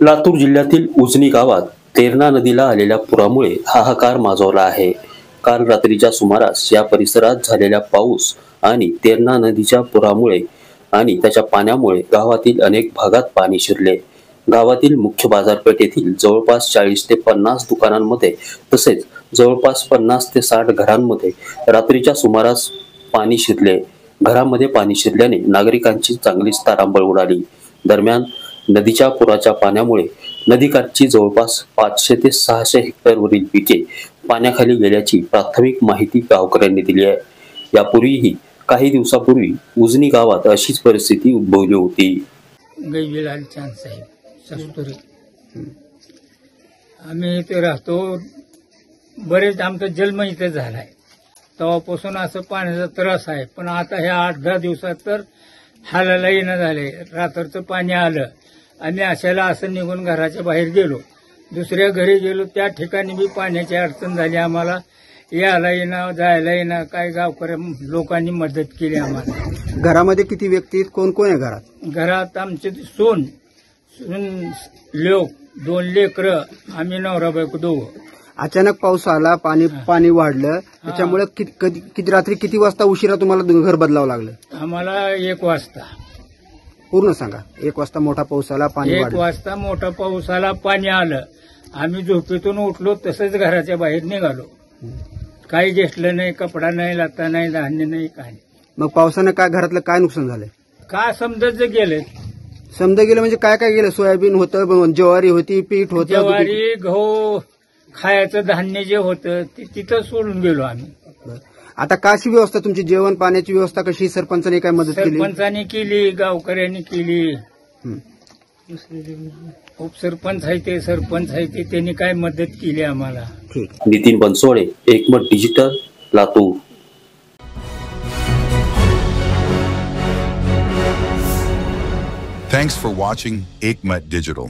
लातूर जिल्ह्यातील उजनी गावात तेरणा नदीला आलेल्या पुरामुळे हाहाकार माजवला आहे। काल रात्रीच्या सुमारास या परिसरात झालेल्या पाऊस आणि तेरणा नदीच्या पुरामुळे आणि त्याच्या पाण्यामुळे गावातील अनेक भागात पाणी शिरले। गावातील मुख्य बाजारपेठेतील जवळपास 40 ते 50 दुकानांमध्ये तसेच जवळपास 50 ते 60 घरांमध्ये रात्रीच्या सुमारास पाणी शिरले। घरामध्ये पाणी शिरल्याने नागरिकांची चांगलीच तारांबळ उडाली। दरम्यान नदीच्या पुराच्या पाण्यामुळे नदीकाठची जवळपास 500 ते 600 हेक्टरवरील पिके पाण्याखाली गेल्याची प्राथमिक माहिती गावकऱ्यांनी दिली आहे। यापूर्वीही काही दिवसापूर्वी उजनी गावात अशीच परिस्थिती उद्भवली होती। गैबिलाल चांद साहेब सस्तुरी आम्ही इथे राहतो। बरेच आमचा जन्म इथे झालाय, तेव्हापासून असं पाण्याचा त्रास आहे। पण आता ह्या 8-10 दिवसात तर हालायला येणं झाले। रात्रचं पाणी आलं, आम्ही अशाला असं निघून घराच्या बाहेर गेलो, दुसऱ्या घरी गेलो, त्या ठिकाणी बी पाण्याची अडचण झाली। आम्हाला यायला येणं जायला येणं काय गावकऱ्या लोकांनी मदत केली आम्हाला। घरामध्ये किती व्यक्ती आहेत, कोण कोण आहे घरात? घरात आमचे सून लोक 2 लेकरं, आम्ही नवरा बायको दोघं। अचानक पाऊस आला, पाणी वाढलं, त्याच्यामुळे किती रात्री किती वाजता उशिरा तुम्हाला घर बदलावं लागलं? आम्हाला 1 वाजता। पूर्ण सांगा। 1 वाजता मोठा पाऊस आला, पाणी 1 वाजता मोठा पाऊस आला, पाणी आलं, आम्ही झोपेतून उठलो, तसंच घराच्या बाहेर निघालो। काही घेतलं नाही, कपडा नाही, लता नाही, धान्य नाही, काय नाही। मग पावसानं काय घरातलं काय नुकसान झालंय? का समजायचं गेलं? समजा गेलं म्हणजे काय काय गेलं? सोयाबीन होतं, ज्वारी होती, पीठ होतं, ज्वारी, गहू, खायचं धान्य जे होतं ते तिथं सोडून गेलो आम्ही। आता कशी व्यवस्था तुमची? जेवण पाण्याची व्यवस्था कशी? सरपंचाने काय मदत केली? सरपंचाने केली, गावकऱ्यांनी केली, उपसरपंच आहे ते, सरपंच आहे ते, त्यांनी काय मदत केली आम्हाला। ठीक। नितीन बनसोडे, एकमत digital, Latur. Thanks for watching Ekmat Digital.